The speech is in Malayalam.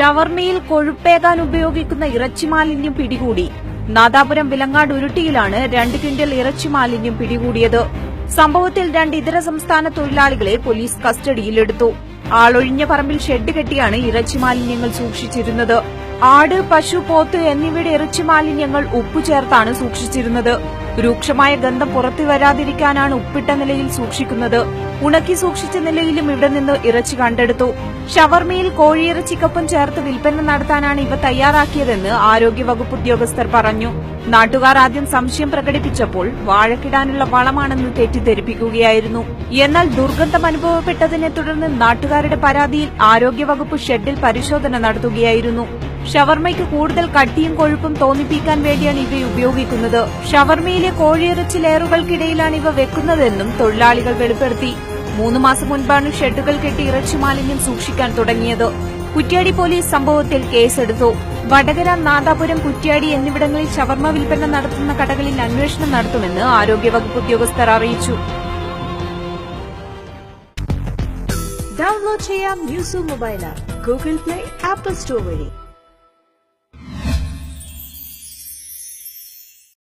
ഷവർമയിൽ കൊഴുപ്പേകാൻ ഉപയോഗിക്കുന്ന ഇറച്ചി മാലിന്യം പിടികൂടി. നാദാപുരം വിലങ്ങാട് ഉരുട്ടിയിലാണ് 2 ക്വിന്റൽ ഇറച്ചി മാലിന്യം പിടികൂടിയത്. സംഭവത്തിൽ 2 ഇതര സംസ്ഥാന തൊഴിലാളികളെ പോലീസ് കസ്റ്റഡിയിലെടുത്തു. ആളൊഴിഞ്ഞ പറമ്പിൽ ഷെഡ് കെട്ടിയാണ് ഇറച്ചി മാലിന്യങ്ങൾ സൂക്ഷിച്ചിരുന്നത്. ആട്, പശു, പോത്ത് എന്നിവയുടെ ഇറച്ചി മാലിന്യങ്ങൾ ഉപ്പു ചേർത്താണ് സൂക്ഷിച്ചിരുന്നത്. രൂക്ഷമായ ഗന്ധം പുറത്തു വരാതിരിക്കാനാണ് ഉപ്പിട്ട നിലയിൽ സൂക്ഷിക്കുന്നത്. ഉണക്കി സൂക്ഷിച്ച നിലയിലും ഇവിടെ നിന്ന് ഇറച്ചി കണ്ടെടുത്തു. ഷവർമയിൽ കോഴിയിറച്ചിക്കൊപ്പം ചേർത്ത് വിൽപ്പന നടത്താനാണ് ഇവ തയ്യാറാക്കിയതെന്ന് ആരോഗ്യവകുപ്പ് ഉദ്യോഗസ്ഥർ പറഞ്ഞു. നാട്ടുകാർ ആദ്യം സംശയം പ്രകടിപ്പിച്ചപ്പോൾ വാഴക്കിടാനുള്ള വളമാണെന്ന് തെറ്റിദ്ധരിപ്പിക്കുകയായിരുന്നു. എന്നാൽ ദുർഗന്ധം അനുഭവപ്പെട്ടതിനെ തുടർന്ന് നാട്ടുകാരുടെ പരാതിയിൽ ആരോഗ്യവകുപ്പ് ഷെഡിൽ പരിശോധന നടത്തുകയായിരുന്നു. ഷവർമയ്ക്ക് കൂടുതൽ കട്ടിയും കൊഴുപ്പും തോന്നിപ്പിക്കാൻ വേണ്ടിയാണ് ഇവ ഉപയോഗിക്കുന്നത്. ഷവർമയിലെ കോഴിയിറച്ചി ലെയറുകൾക്കിടയിലാണ് ഇവ വെക്കുന്നതെന്നും തൊഴിലാളികൾ വെളിപ്പെടുത്തി. 3 മാസം മുൻപാണ് ഷെഡുകൾ കെട്ടി ഇറച്ചി മാലിന്യം സൂക്ഷിക്കാൻ തുടങ്ങിയത്. കുറ്റ്യാടി പോലീസ് സംഭവത്തിൽ കേസെടുത്തു. വടകര, നാദാപുരം, കുറ്റ്യാടി എന്നിവിടങ്ങളിൽ ഷവർമ വിൽപ്പന നടത്തുന്ന കടകളിൽ അന്വേഷണം നടത്തുമെന്ന് ആരോഗ്യവകുപ്പ് ഉദ്യോഗസ്ഥർ അറിയിച്ചു. ഡൗൺലോഡ് ചെയ്യാം news mobile app Google play, apple store വഴി.